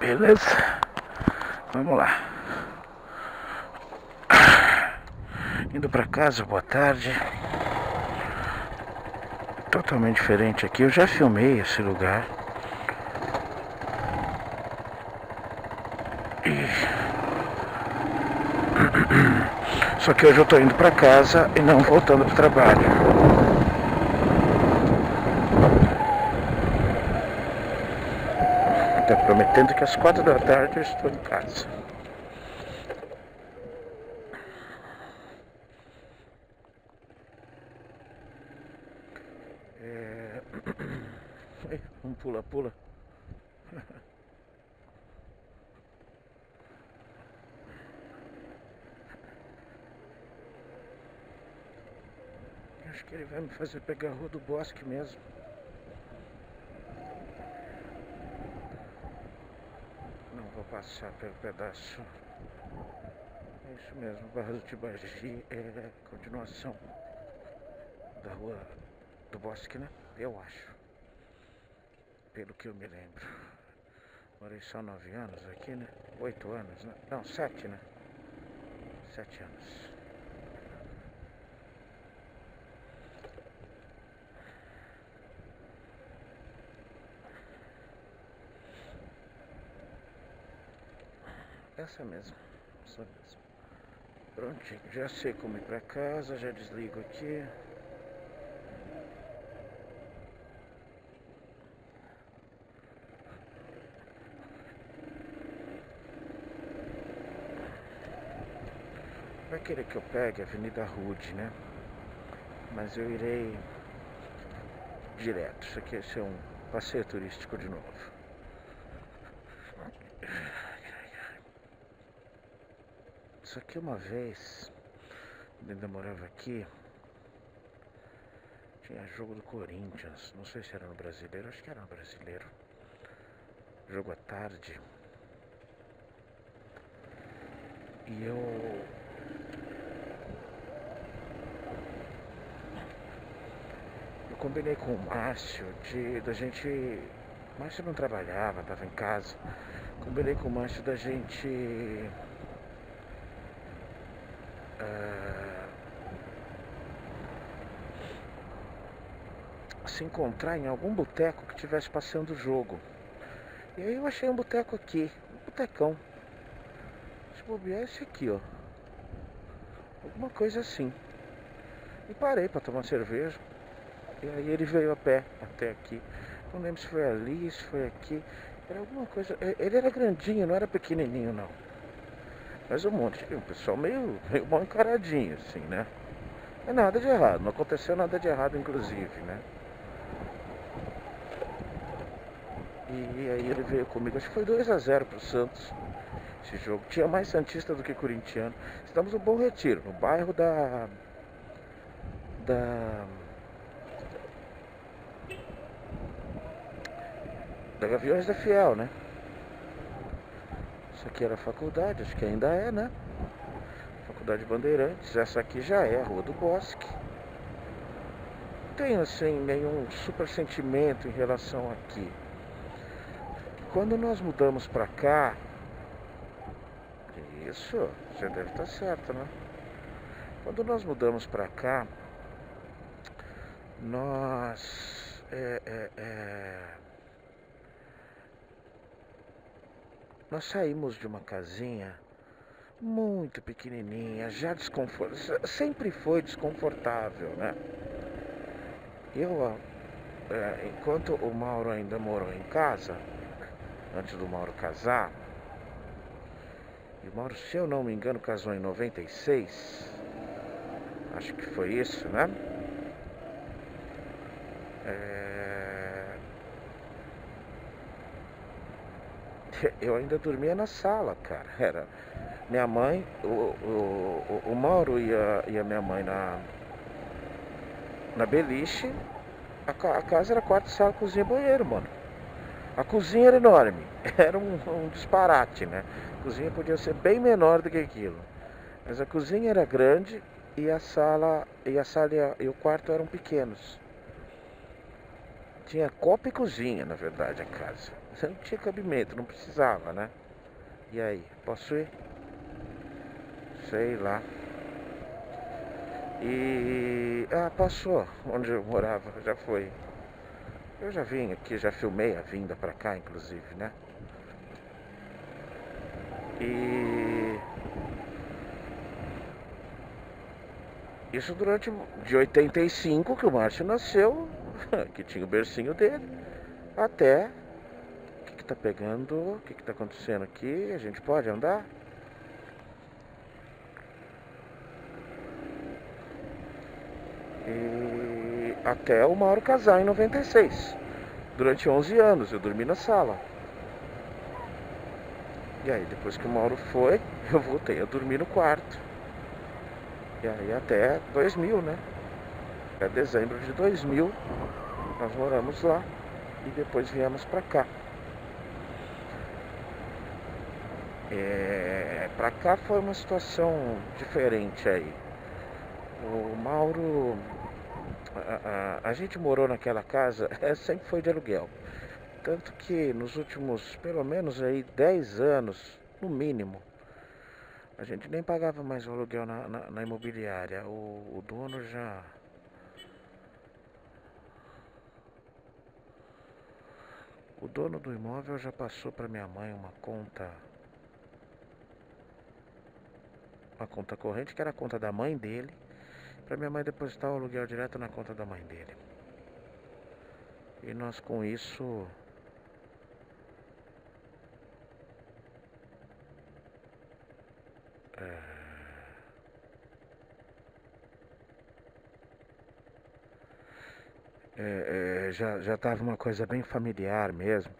Beleza? Vamos lá. Indo pra casa, boa tarde. Totalmente diferente aqui. Eu já filmei esse lugar. Só que hoje eu tô indo pra casa e não voltando pro trabalho. Tá prometendo que às 4 da tarde eu estou em casa. Vamos pula. Acho que ele vai me fazer pegar a rua do Bosque mesmo. Não vou passar pelo pedaço. É isso mesmo, Barra do Tibagi é a continuação da rua do Bosque, né? Eu acho. Pelo que eu me lembro. Morei só 9 anos aqui, né? 8 anos, né? Não, 7, né? 7 anos. Essa mesmo. Prontinho, já sei como ir pra casa, já desligo aqui. Vai querer que eu pegue a Avenida Rude, né? Mas eu irei direto. Isso aqui vai ser um passeio turístico de novo. Isso aqui uma vez, quando ainda morava aqui, tinha jogo do Corinthians. Não sei se era no Brasileiro, acho que era no Brasileiro. Jogo à tarde. E eu combinei com o Márcio da gente... O Márcio não trabalhava, estava em casa. Combinei com o Márcio da gente se encontrar em algum boteco que estivesse passando o jogo. E aí eu achei um boteco aqui, um botecão. Se bobear, esse aqui, ó. Alguma coisa assim. E parei pra tomar cerveja. E aí ele veio a pé até aqui. Não lembro se foi ali, se foi aqui. Era alguma coisa... Ele era grandinho, não era pequenininho, não. Mas um pessoal meio mal encaradinho, assim, né? Não é nada de errado, não aconteceu nada de errado, inclusive, né? E aí ele veio comigo, acho que foi 2-0 pro Santos, esse jogo. Tinha mais santista do que corintiano. Estamos no Bom Retiro, no bairro da Gaviões da Fiel, né? Isso aqui era a faculdade, acho que ainda é, né? Faculdade Bandeirantes. Essa aqui já é a Rua do Bosque. Tenho, assim, nenhum super sentimento em relação aqui. Quando nós mudamos pra cá... Isso, você deve estar certo, né? Quando nós mudamos pra cá, nós... Nós saímos de uma casinha muito pequenininha, já desconfortável, sempre foi desconfortável, né? Enquanto o Mauro ainda morou em casa, antes do Mauro casar, e o Mauro, se eu não me engano, casou em 96, acho que foi isso, né? Eu ainda dormia na sala, cara. Era minha mãe, o Mauro e a minha mãe na beliche. A casa era quarto, sala, cozinha e banheiro, mano. A cozinha era enorme. Era um disparate, né? A cozinha podia ser bem menor do que aquilo. Mas a cozinha era grande e a sala e o quarto eram pequenos. Tinha copa e cozinha, na verdade, a casa. Você não tinha cabimento, não precisava, né? E aí, posso ir? Sei lá. Ah, passou onde eu morava, já foi. Eu já vim aqui, já filmei a vinda pra cá, inclusive, né? E isso durante de 85 que o Márcio nasceu, que tinha o bercinho dele, até o que tá pegando, o que tá acontecendo aqui? A gente pode andar? E até o Mauro casar em 96. Durante 11 anos eu dormi na sala. E aí depois que o Mauro foi, eu voltei a dormir no quarto. E aí até 2000, né? Até dezembro de 2000 nós moramos lá e depois viemos pra cá. Pra cá foi uma situação diferente aí. O Mauro, a gente morou naquela casa, sempre foi de aluguel. Tanto que nos últimos, pelo menos aí, 10 anos, no mínimo, a gente nem pagava mais o aluguel na imobiliária. O dono já. O dono do imóvel já passou para minha mãe uma conta corrente, que era a conta da mãe dele, para minha mãe depositar o aluguel direto na conta da mãe dele. E nós com isso já estava uma coisa bem familiar mesmo.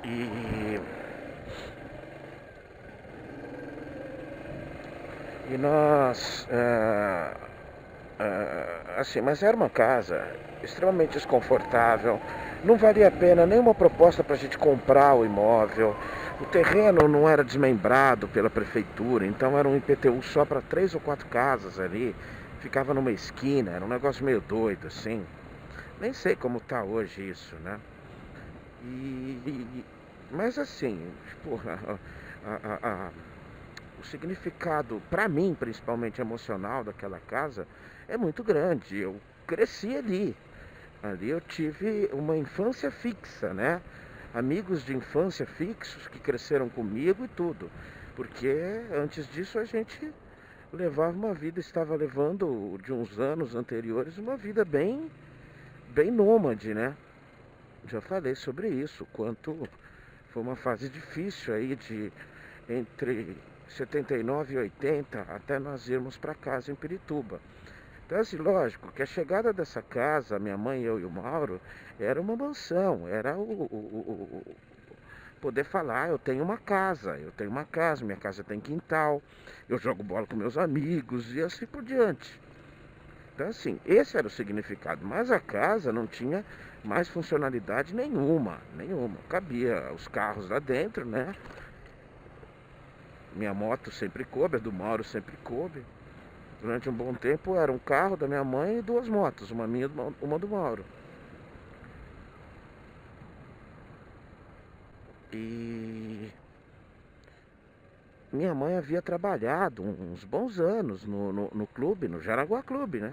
E, e nós, assim, mas era uma casa extremamente desconfortável. Não valia a pena nenhuma proposta para a gente comprar o imóvel. O terreno não era desmembrado pela prefeitura, então era um IPTU só para 3 ou 4 casas ali. Ficava numa esquina, era um negócio meio doido, assim. Nem sei como tá hoje isso, né? Mas assim, tipo, o significado, para mim, principalmente emocional daquela casa, é muito grande. Eu cresci ali. Ali eu tive uma infância fixa, né? Amigos de infância fixos que cresceram comigo e tudo. Porque antes disso a gente levava uma vida, estava levando de uns anos anteriores uma vida bem nômade, né? Já falei sobre isso, quanto foi uma fase difícil aí de entre 79 e 80 até nós irmos para casa em Pirituba. Então, assim, lógico que a chegada dessa casa, minha mãe, eu e o Mauro, era uma mansão, era poder falar, eu tenho uma casa, minha casa tem quintal, eu jogo bola com meus amigos e assim por diante. Então, assim, esse era o significado, mas a casa não tinha mais funcionalidade nenhuma. Cabia os carros lá dentro, né? Minha moto sempre coube, a do Mauro sempre coube. Durante um bom tempo era um carro da minha mãe e 2 motos, uma minha e uma do Mauro. E minha mãe havia trabalhado uns bons anos no clube, no Jaraguá Clube, né?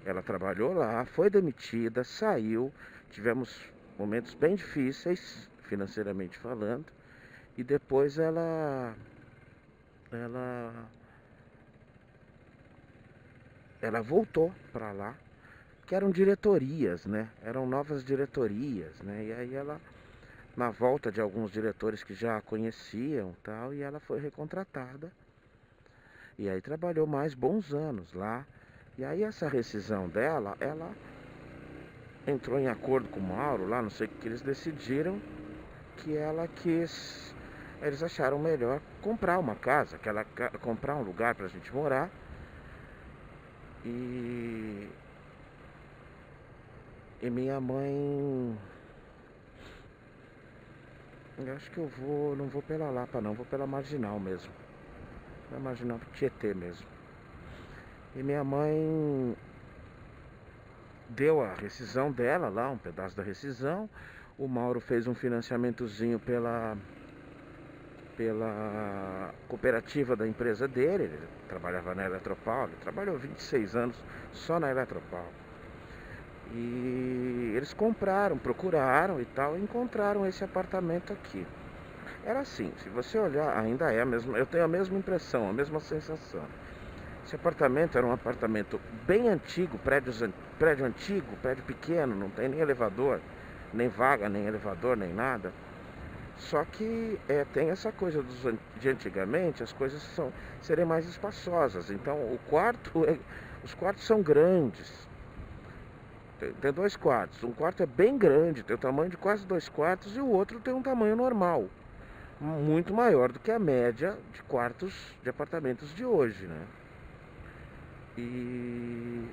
Ela trabalhou lá, foi demitida, saiu, tivemos momentos bem difíceis, financeiramente falando, e depois ela, ela voltou para lá, que eram diretorias, né? Eram novas diretorias, né? E aí ela, na volta de alguns diretores que já a conheciam, tal, e ela foi recontratada. E aí trabalhou mais bons anos lá. E aí essa rescisão dela, ela entrou em acordo com o Mauro lá, não sei o que eles decidiram, que ela quis, eles acharam melhor comprar uma casa, comprar um lugar pra gente morar. E minha mãe Eu acho que não vou pela Lapa não, vou pela Marginal mesmo. Na Marginal Tietê mesmo. E minha mãe deu a rescisão dela lá, um pedaço da rescisão. O Mauro fez um financiamentozinho pela cooperativa da empresa dele. Ele trabalhava na Eletropaulo, ele trabalhou 26 anos só na Eletropaulo. E eles compraram, procuraram e tal, e encontraram esse apartamento aqui. Era assim, se você olhar, ainda é a mesma, eu tenho a mesma impressão, a mesma sensação. Esse apartamento era um apartamento bem antigo, prédio antigo, prédio pequeno, não tem nem elevador, nem vaga, nem elevador, nem nada. Só que tem essa coisa de antigamente, as coisas serem mais espaçosas. Então os quartos são grandes. Tem dois quartos. Um quarto é bem grande, tem o tamanho de quase dois quartos, e o outro tem um tamanho normal, muito maior do que a média de quartos de apartamentos de hoje, né? E,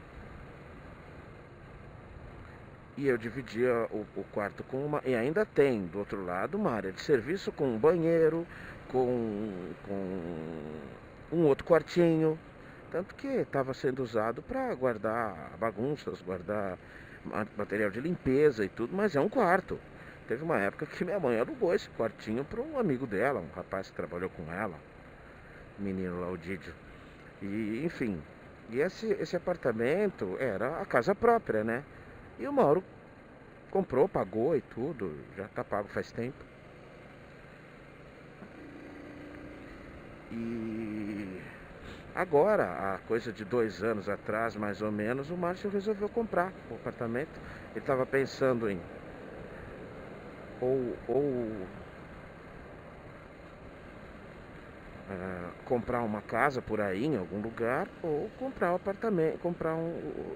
e eu dividia o quarto com uma. E ainda tem do outro lado uma área de serviço com um banheiro, com um outro quartinho. Tanto que estava sendo usado para guardar bagunças, guardar material de limpeza e tudo, mas é um quarto. Teve uma época que minha mãe alugou esse quartinho para um amigo dela, um rapaz que trabalhou com ela, menino lá, o Didio. E enfim, e esse apartamento era a casa própria, né? E o Mauro comprou, pagou e tudo, já tá pago faz tempo. E agora, há coisa de 2 anos atrás, mais ou menos, o Márcio resolveu comprar o apartamento. Ele estava pensando em ou comprar uma casa por aí, em algum lugar, ou comprar um apartamento,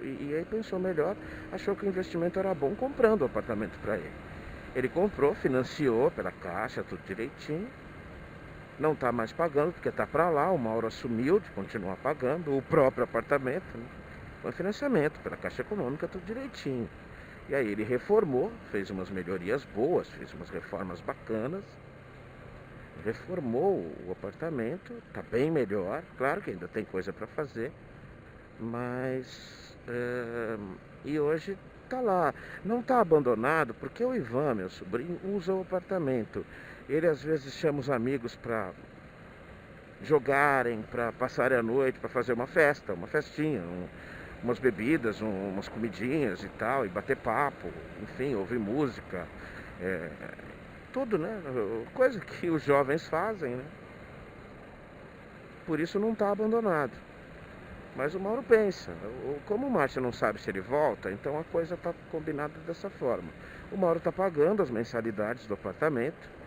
e aí pensou melhor, achou que o investimento era bom comprando o apartamento para ele. Ele comprou, financiou pela Caixa, tudo direitinho. Não está mais pagando, porque está para lá, o Mauro assumiu de continuar pagando o próprio apartamento, né? Foi financiamento pela Caixa Econômica, tudo direitinho. E aí ele reformou, fez umas melhorias boas, fez umas reformas bacanas, reformou o apartamento, está bem melhor. Claro que ainda tem coisa para fazer, mas e hoje está lá. Não está abandonado, porque o Ivan, meu sobrinho, usa o apartamento. Ele às vezes chama os amigos para jogarem, para passarem a noite, para fazer uma festa, uma festinha, umas bebidas, umas comidinhas e tal, e bater papo, enfim, ouvir música, é, tudo, né? Coisa que os jovens fazem, né? Por isso não está abandonado. Mas o Mauro pensa, como o Márcio não sabe se ele volta, então a coisa está combinada dessa forma. O Mauro está pagando as mensalidades do apartamento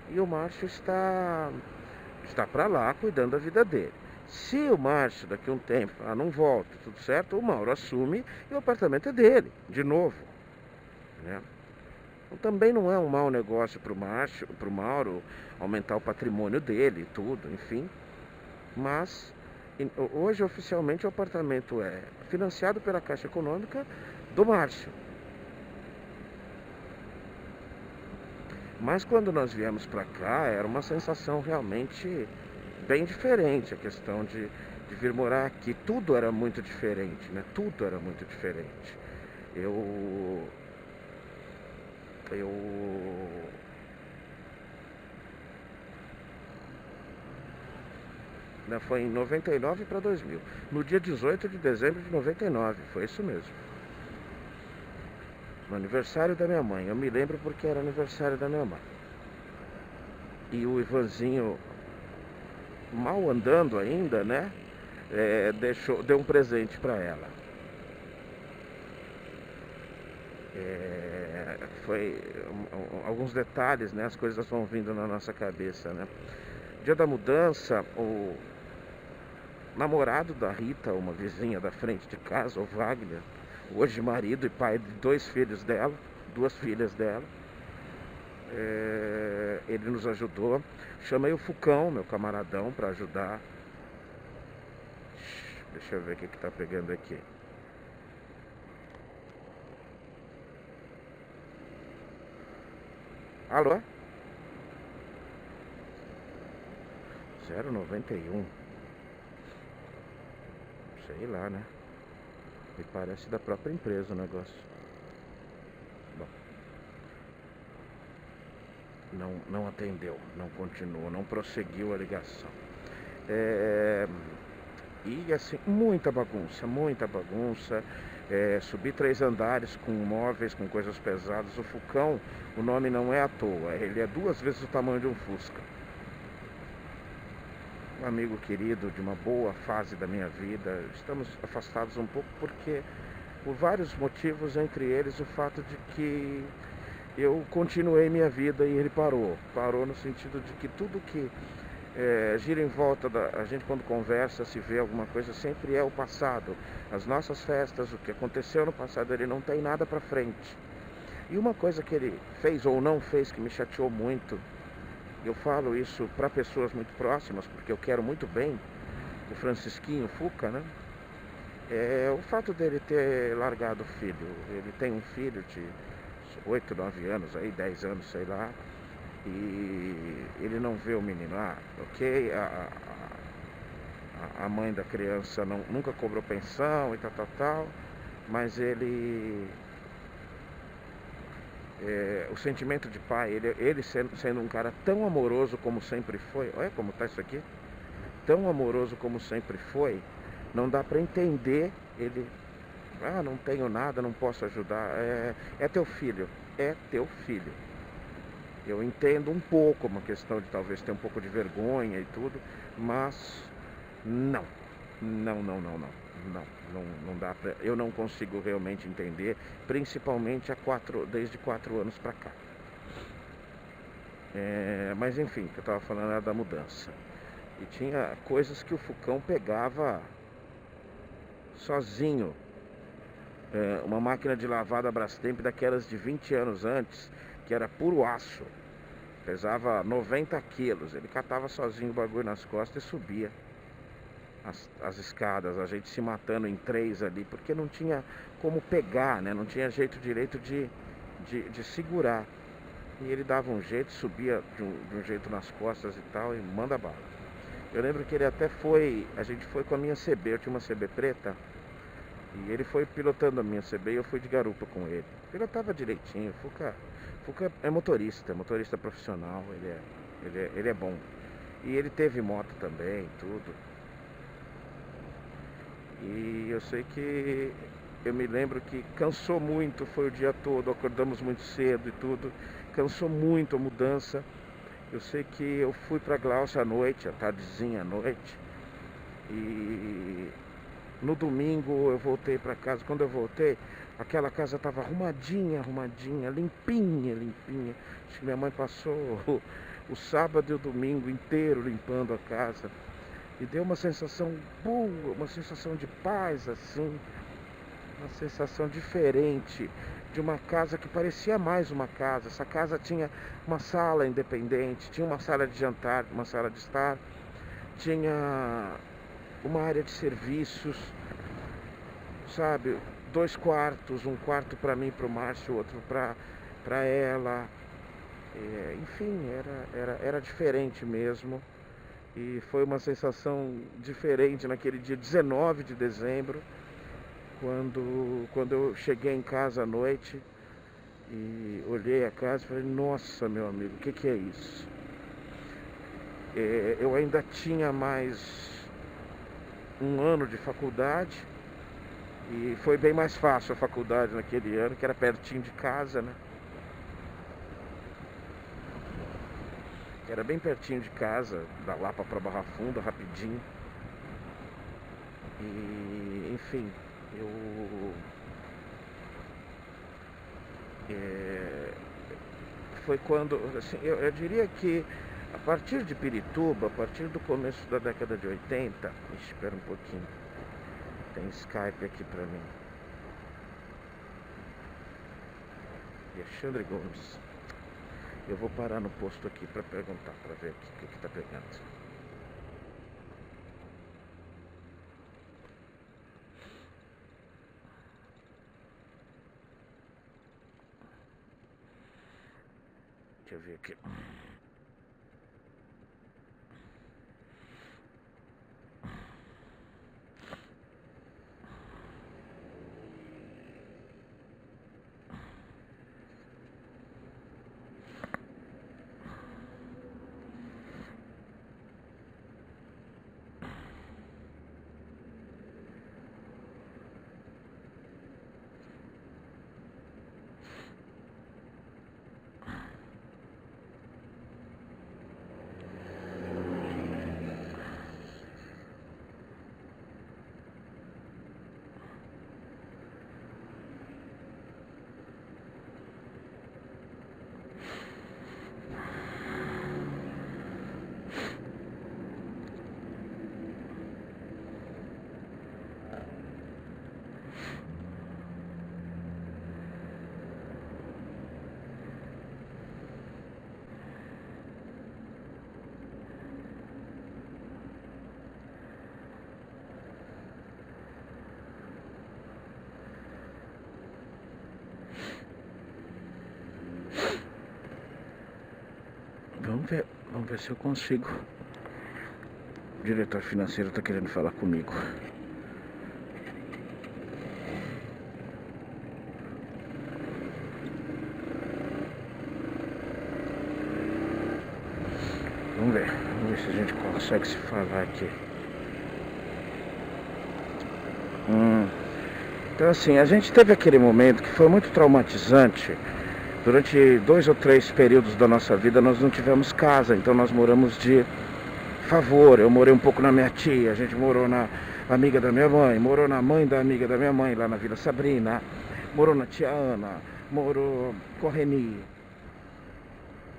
e o Márcio está para lá cuidando da vida dele. Se o Márcio daqui a um tempo não volta, tudo certo, o Mauro assume e o apartamento é dele, de novo, né? Então, também não é um mau negócio para o Mauro aumentar o patrimônio dele e tudo, enfim. Mas hoje oficialmente o apartamento é financiado pela Caixa Econômica do Márcio. Mas quando nós viemos para cá era uma sensação realmente bem diferente, a questão de vir morar aqui. Tudo era muito diferente, né? Tudo era muito diferente. Eu foi em 99 para 2000. No dia 18 de dezembro de 99, foi isso mesmo. No aniversário da minha mãe. Eu me lembro porque era aniversário da minha mãe. E o Ivanzinho, mal andando ainda, né? Deu um presente para ela. Foi alguns detalhes, né? As coisas vão vindo na nossa cabeça, né? Dia da mudança, o namorado da Rita, uma vizinha da frente de casa, o Wagner, hoje marido e pai de duas filhas dela, ele nos ajudou. Chamei o Fucão, meu camaradão, para ajudar. Deixa eu ver o que tá pegando aqui. Alô? 0,91. Sei lá, né? Me parece da própria empresa o negócio. Bom, não atendeu, não continuou, não prosseguiu a ligação. E assim, muita bagunça, muita bagunça. Subir 3 andares com móveis, com coisas pesadas. O Fucão, o nome não é à toa, ele é 2 vezes o tamanho de um Fusca. Um amigo querido de uma boa fase da minha vida. Estamos afastados um pouco porque, por vários motivos, entre eles o fato de que eu continuei minha vida e ele parou. Parou no sentido de que tudo que gira em volta da a gente, quando conversa, se vê alguma coisa, sempre é o passado. As nossas festas, o que aconteceu no passado, ele não tem nada pra frente. E uma coisa que ele fez ou não fez que me chateou muito, eu falo isso para pessoas muito próximas, porque eu quero muito bem o Francisquinho Fuca, né? É o fato dele ter largado o filho. Ele tem um filho de 8, 9 anos, aí 10 anos, sei lá. E ele não vê o menino. Ok, a mãe da criança nunca cobrou pensão e tal, mas o sentimento de pai, ele sendo um cara tão amoroso como sempre foi. Olha como tá isso aqui. Tão amoroso como sempre foi, não dá para entender ele. Não tenho nada, não posso ajudar. É teu filho, é teu filho. Eu entendo um pouco, uma questão de talvez ter um pouco de vergonha e tudo, mas não, não dá pra, eu não consigo realmente entender, principalmente desde 4 anos pra cá. Mas enfim, o que eu tava falando era da mudança. E tinha coisas que o Fucão pegava sozinho. Uma máquina de lavar da Brastemp daquelas de 20 anos antes, que era puro aço. Pesava 90 quilos. Ele catava sozinho o bagulho nas costas e subia as escadas. A gente se matando em 3 ali, porque não tinha como pegar, né? Não tinha jeito direito de segurar. E ele dava um jeito, subia de um jeito nas costas e tal, e manda bala. Eu lembro que ele até a gente foi com a minha CB, eu tinha uma CB preta. E ele foi pilotando a minha CB e eu fui de garupa com ele. Pilotava direitinho. Fuca é motorista profissional, ele é bom. E ele teve moto também, tudo. E eu sei que eu me lembro que cansou muito, foi o dia todo, acordamos muito cedo e tudo. Cansou muito a mudança. Eu sei que eu fui pra Glaucia à noite, à tardezinha à noite. E no domingo eu voltei para casa. Quando eu voltei, aquela casa estava arrumadinha, limpinha. Acho que minha mãe passou o sábado e o domingo inteiro limpando a casa. E deu uma sensação boa, uma sensação de paz, assim. Uma sensação diferente de uma casa que parecia mais uma casa. Essa casa tinha uma sala independente, tinha uma sala de jantar, uma sala de estar, tinha uma área de serviços, sabe? 2 quartos, um quarto para mim, para o Márcio, outro para ela. Enfim, era diferente mesmo. E foi uma sensação diferente naquele dia 19 de dezembro, quando eu cheguei em casa à noite e olhei a casa e falei, nossa, meu amigo, o que é isso? Eu ainda tinha mais um ano de faculdade e foi bem mais fácil a faculdade naquele ano, que era pertinho de casa, né? Era bem pertinho de casa, da Lapa para Barra Funda, rapidinho. E, enfim, foi quando, assim, eu diria que a partir de Pirituba, a partir do começo da década de 80, espera um pouquinho, tem Skype aqui pra mim. Alexandre Gomes. Eu vou parar no posto aqui pra perguntar, pra ver o que tá pegando. Deixa eu ver aqui. Vamos ver se eu consigo. O diretor financeiro tá querendo falar comigo. Vamos ver se a gente consegue se falar aqui. Então assim, a gente teve aquele momento que foi muito traumatizante. Durante 2 ou 3 períodos da nossa vida nós não tivemos casa, então nós moramos de favor. Eu morei um pouco na minha tia, a gente morou na amiga da minha mãe, morou na mãe da amiga da minha mãe, lá na Vila Sabrina, morou na tia Ana, morou com a Reni.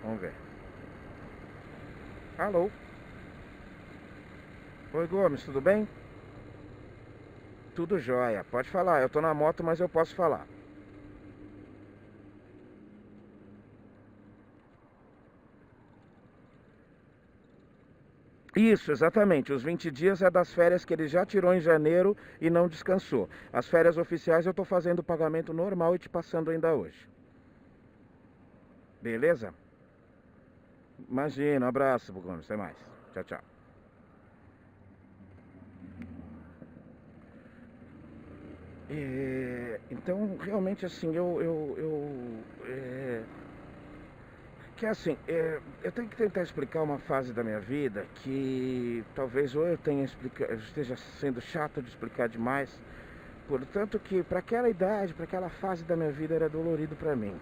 Vamos ver. Alô? Oi, Gomes, tudo bem? Tudo jóia, pode falar. Eu tô na moto, mas eu posso falar. Isso, exatamente. Os 20 dias é das férias que ele já tirou em janeiro e não descansou. As férias oficiais eu tô fazendo o pagamento normal e te passando ainda hoje. Beleza? Imagina, um abraço, Gomes, até mais. Tchau, tchau. Então, realmente, assim, que assim, eu tenho que tentar explicar uma fase da minha vida que talvez ou eu esteja sendo chato de explicar demais, portanto que para aquela idade, para aquela fase da minha vida era dolorido para mim.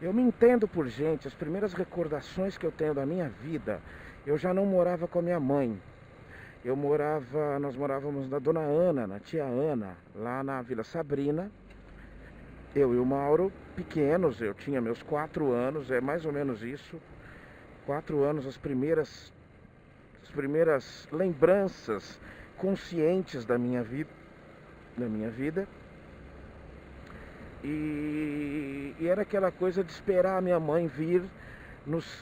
Eu me entendo por gente, as primeiras recordações que eu tenho da minha vida, eu já não morava com a minha mãe. Nós morávamos na Dona Ana, na tia Ana, lá na Vila Sabrina. Eu e o Mauro, pequenos, eu tinha meus 4 anos, é mais ou menos isso. 4 anos, as primeiras lembranças conscientes da minha vida. E era aquela coisa de esperar a minha mãe vir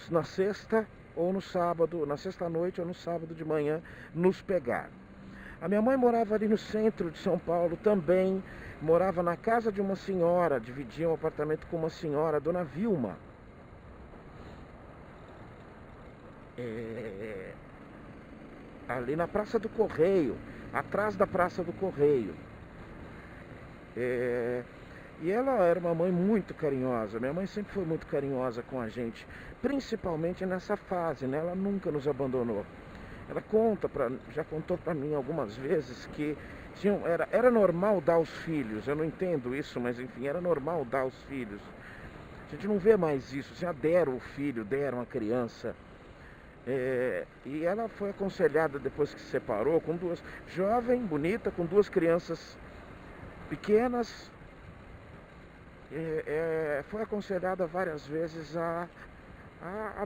na sexta ou no sábado, na sexta noite ou no sábado de manhã, nos pegar. A minha mãe morava ali no centro de São Paulo também, morava na casa de uma senhora, dividia um apartamento com uma senhora, Dona Vilma. Ali na Praça do Correio, atrás da Praça do Correio. E ela era uma mãe muito carinhosa. Minha mãe sempre foi muito carinhosa com a gente, principalmente nessa fase, né? Ela nunca nos abandonou. Ela já contou para mim algumas vezes que era normal dar os filhos. Eu não entendo isso, mas enfim, era normal dar os filhos. A gente não vê mais isso. Já deram o filho, deram a criança. E ela foi aconselhada depois que se separou, jovem, bonita, com 2 crianças pequenas. Foi aconselhada várias vezes a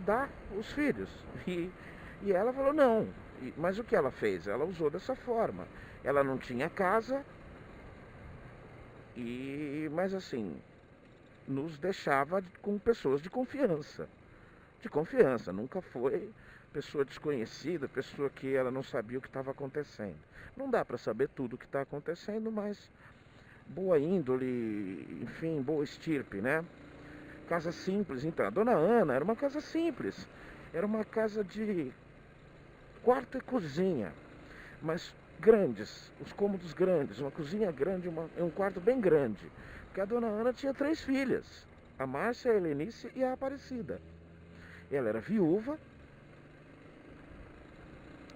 dar os filhos. E ela falou não. Mas o que ela fez? Ela usou dessa forma. Ela não tinha casa, mas assim, nos deixava com pessoas de confiança. De confiança, nunca foi pessoa desconhecida, pessoa que ela não sabia o que estava acontecendo. Não dá para saber tudo o que está acontecendo, mas boa índole, enfim, boa estirpe, né? Casa simples, então. A Dona Ana era uma casa simples. Era uma casa de quarto e cozinha, mas grandes, os cômodos grandes, uma cozinha grande, um quarto bem grande. Porque a Dona Ana tinha 3 filhas, a Márcia, a Helenice e a Aparecida. Ela era viúva.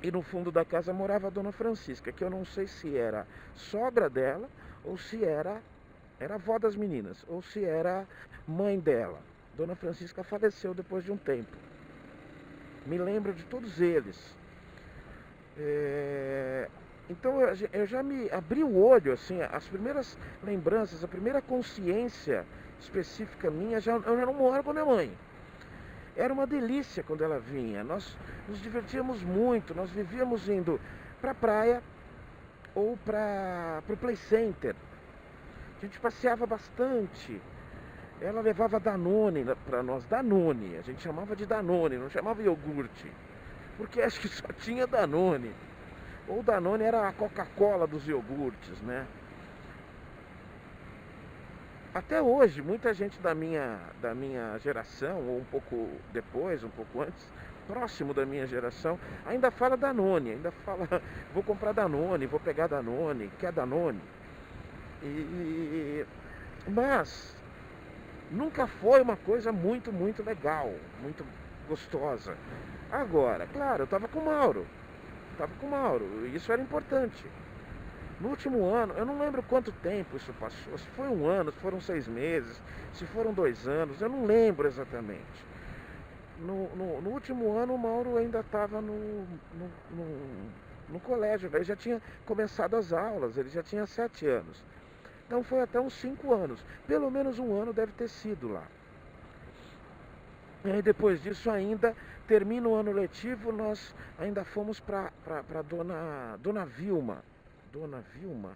E no fundo da casa morava a Dona Francisca, que eu não sei se era sogra dela, ou se era avó das meninas, ou se era mãe dela. Dona Francisca faleceu depois de um tempo. Me lembro de todos eles. Então eu já me abri o olho, assim, as primeiras lembranças, a primeira consciência específica minha, eu já não moro com a minha mãe. Era uma delícia quando ela vinha. Nós nos divertíamos muito. Nós vivíamos indo para a praia ou para o Play Center. A gente passeava bastante. Ela levava Danone para nós. Danone. A gente chamava de Danone, não chamava iogurte. Porque acho que só tinha Danone. Ou Danone era a Coca-Cola dos iogurtes, né? Até hoje, muita gente da minha geração, ou um pouco depois, um pouco antes, próximo da minha geração, ainda fala Danone, ainda fala, vou comprar Danone, vou pegar Danone, quer Danone. E, mas nunca foi uma coisa muito, muito legal, muito gostosa. Agora, claro, eu estava com o Mauro, e isso era importante. No último ano, eu não lembro quanto tempo isso passou, se foi um ano, se foram 6 meses, se foram 2 anos, eu não lembro exatamente. No último ano, o Mauro ainda estava no colégio, ele já tinha começado as aulas, ele já tinha 7 anos. Então foi até uns 5 anos, pelo menos um ano deve ter sido lá. E aí depois disso ainda, termina o ano letivo, nós ainda fomos para Dona Vilma. Dona Vilma?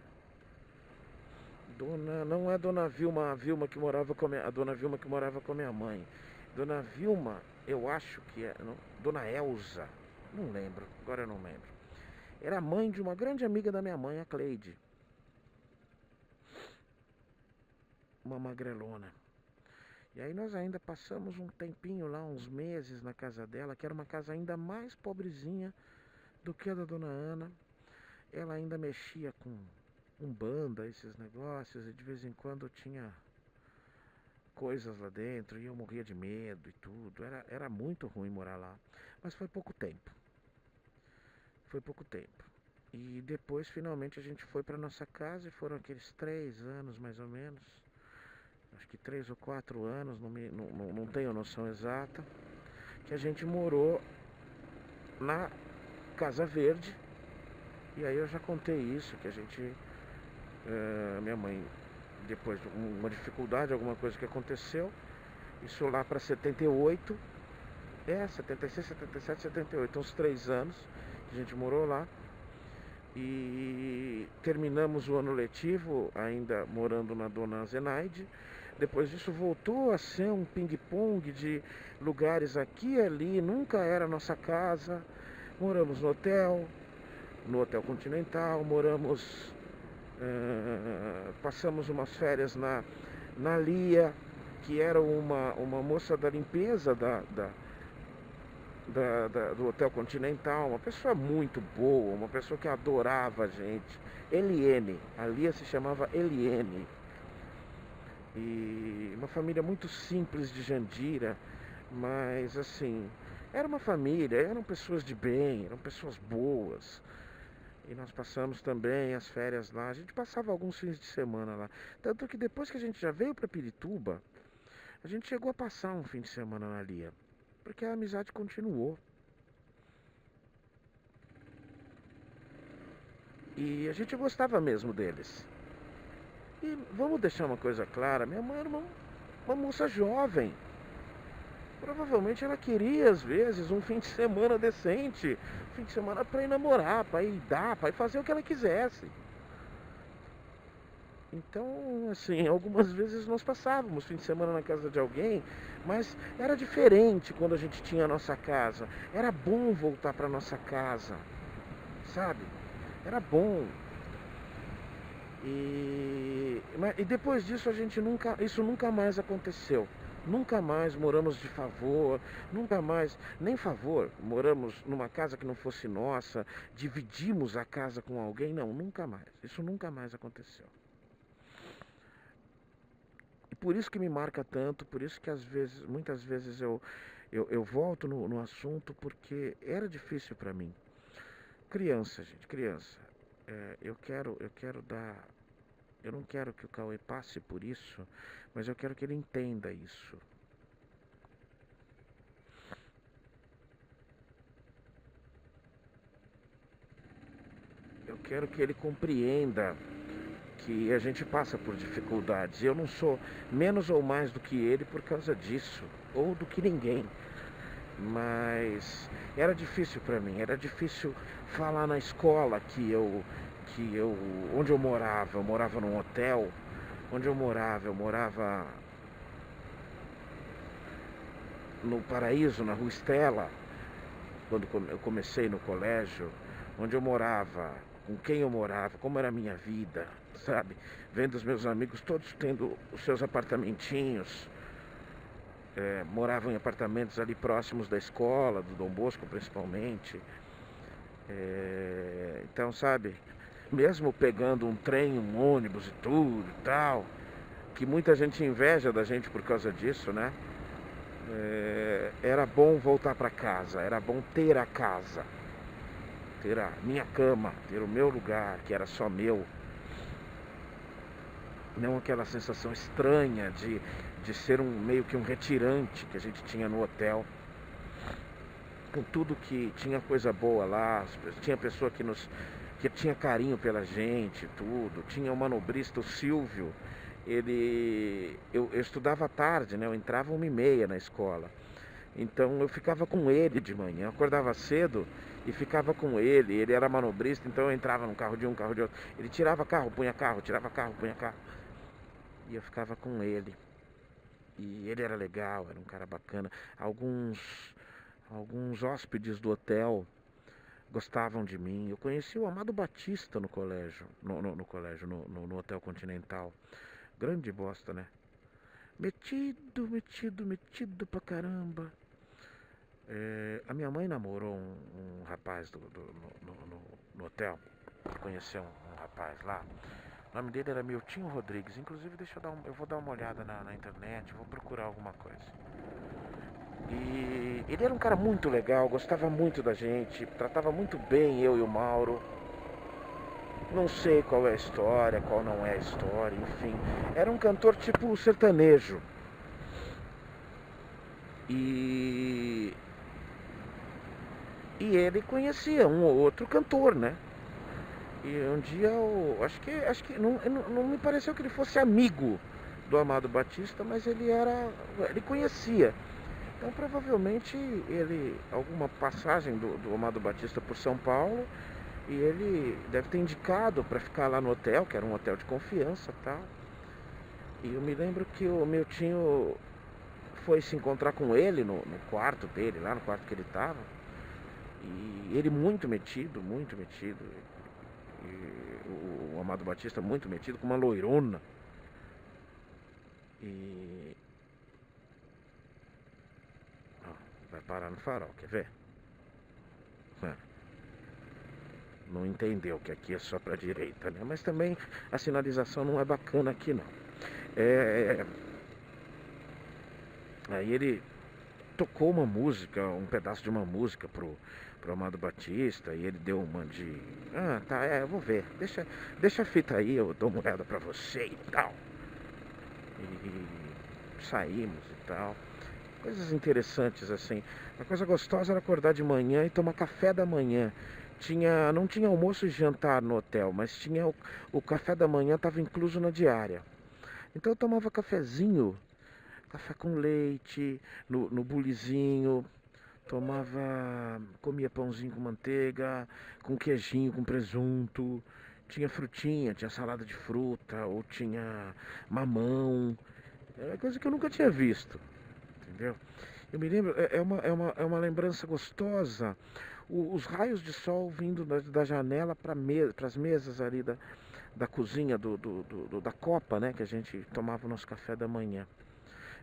Não é Dona Vilma, a Vilma que morava com a Dona Vilma que morava com a minha mãe. Dona Vilma, eu acho que é, não, Dona Elza, não lembro, agora eu não lembro. Era mãe de uma grande amiga da minha mãe, a Cleide, uma magrelona. E aí nós ainda passamos um tempinho lá, uns meses na casa dela, que era uma casa ainda mais pobrezinha do que a da Dona Ana. Ela ainda mexia com umbanda, esses negócios, e de vez em quando tinha coisas lá dentro, e eu morria de medo e tudo. Era muito ruim morar lá. Mas foi pouco tempo. Foi pouco tempo. E depois, finalmente, a gente foi para nossa casa, e foram aqueles 3 anos, mais ou menos. Acho que 3 ou 4 anos, não tenho noção exata, que a gente morou na Casa Verde. E aí eu já contei isso, que a gente, minha mãe, depois de uma dificuldade, alguma coisa que aconteceu, isso lá para 78, 76, 77, 78, uns 3 anos que a gente morou lá. E terminamos o ano letivo ainda morando na Dona Zenaide. Depois disso voltou a ser um ping-pong de lugares aqui e ali, nunca era nossa casa. Moramos no Hotel Continental, passamos umas férias na Lia, que era uma moça da limpeza do Hotel Continental, uma pessoa muito boa, uma pessoa que adorava a gente. Eliene, a Lia se chamava Eliene. E uma família muito simples de Jandira, mas assim, era uma família, eram pessoas de bem, eram pessoas boas. E nós passamos também as férias lá. A gente passava alguns fins de semana lá. Tanto que depois que a gente já veio para Pirituba, a gente chegou a passar um fim de semana na Lia. Porque a amizade continuou. E a gente gostava mesmo deles. E vamos deixar uma coisa clara, minha mãe era uma moça jovem. Provavelmente ela queria, às vezes, um fim de semana decente. Um fim de semana para ir namorar, para ir dar, para ir fazer o que ela quisesse. Então, assim, algumas vezes nós passávamos fim de semana na casa de alguém, mas era diferente quando a gente tinha a nossa casa. Era bom voltar para nossa casa, sabe? Era bom. E depois disso isso nunca mais aconteceu. Nunca mais moramos de favor, nunca mais, nem favor, moramos numa casa que não fosse nossa, dividimos a casa com alguém, não, nunca mais. Isso nunca mais aconteceu. E por isso que me marca tanto, por isso que muitas vezes eu volto no assunto, porque era difícil para mim. Criança, gente, criança. Eu quero dar. Eu não quero que o Cauê passe por isso, mas eu quero que ele entenda isso. Eu quero que ele compreenda que a gente passa por dificuldades. Eu não sou menos ou mais do que ele por causa disso, ou do que ninguém. Mas era difícil para mim, era difícil falar na escola onde eu morava num hotel, onde eu morava no Paraíso, na Rua Estela, quando eu comecei no colégio, onde eu morava com quem eu morava, como era a minha vida, sabe? Vendo os meus amigos todos tendo os seus apartamentinhos, moravam em apartamentos ali próximos da escola, do Dom Bosco principalmente. Então, sabe, mesmo pegando um trem, um ônibus e tudo e tal, que muita gente inveja da gente por causa disso, né? Era bom voltar para casa, era bom ter a casa, ter a minha cama, ter o meu lugar, que era só meu. Não aquela sensação estranha de ser meio que um retirante que a gente tinha no hotel. Com tudo que tinha coisa boa lá, tinha pessoa que tinha carinho pela gente, tudo. Tinha o manobrista, o Silvio. Eu estudava à tarde, né? Eu entrava 1h30 na escola. Então eu ficava com ele de manhã. Eu acordava cedo e ficava com ele. Ele era manobrista, então eu entrava num carro de um, carro de outro. Ele tirava carro, punha carro, tirava carro, punha carro. E eu ficava com ele. E ele era legal, era um cara bacana. Alguns hóspedes do hotel gostavam de mim. Eu conheci o Amado Batista no colégio, no Hotel Continental. Grande bosta, né? Metido pra caramba. A minha mãe namorou um rapaz no hotel. Conheceu um rapaz lá. O nome dele era Miltinho Rodrigues. Inclusive, eu vou dar uma olhada na internet, vou procurar alguma coisa. E ele era um cara muito legal, gostava muito da gente, tratava muito bem eu e o Mauro. Não sei qual é a história, qual não é a história, enfim. Era um cantor tipo sertanejo. E ele conhecia um ou outro cantor, né? E um dia acho que não me pareceu que ele fosse amigo do Amado Batista, mas ele conhecia. Então provavelmente alguma passagem do Amado Batista por São Paulo, e ele deve ter indicado para ficar lá no hotel, que era um hotel de confiança e tal. E eu me lembro que o meu tio foi se encontrar com ele no quarto dele, lá no quarto que ele estava. E ele muito metido, muito metido. E o Amado Batista muito metido, com uma loirona. E... vai parar no farol, quer ver? Não entendeu que aqui é só pra direita, né? Mas também a sinalização não é bacana aqui, não. Aí ele tocou uma música, um pedaço de uma música pro Amado Batista, e ele deu uma de... tá, eu vou ver, deixa a fita aí, eu dou uma olhada pra você e tal. E saímos e tal. Coisas interessantes assim. A coisa gostosa era acordar de manhã e tomar café da manhã. Não tinha almoço e jantar no hotel, mas tinha o café da manhã, estava incluso na diária. Então eu tomava cafezinho, café com leite, no bulizinho, comia pãozinho com manteiga, com queijinho, com presunto, tinha frutinha, tinha salada de fruta, ou tinha mamão, é coisa que eu nunca tinha visto, entendeu? Eu me lembro, é uma lembrança gostosa, os raios de sol vindo da janela para as mesas ali da cozinha, da copa, né, que a gente tomava o nosso café da manhã.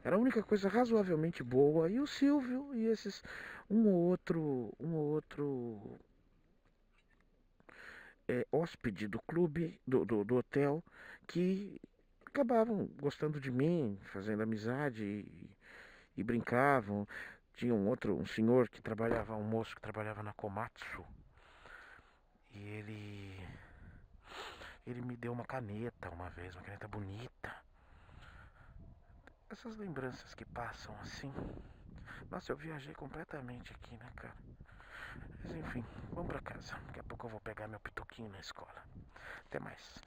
Era a única coisa razoavelmente boa. E o Silvio e esses um ou outro hóspede do clube, do hotel, que acabavam gostando de mim, fazendo amizade e brincavam. Tinha um senhor que trabalhava, um moço que trabalhava na Komatsu, e ele me deu uma caneta uma vez, uma caneta bonita. Essas lembranças que passam assim. Nossa, eu viajei completamente aqui, né, cara? Mas enfim, vamos pra casa. Daqui a pouco eu vou pegar meu pitoquinho na escola. Até mais.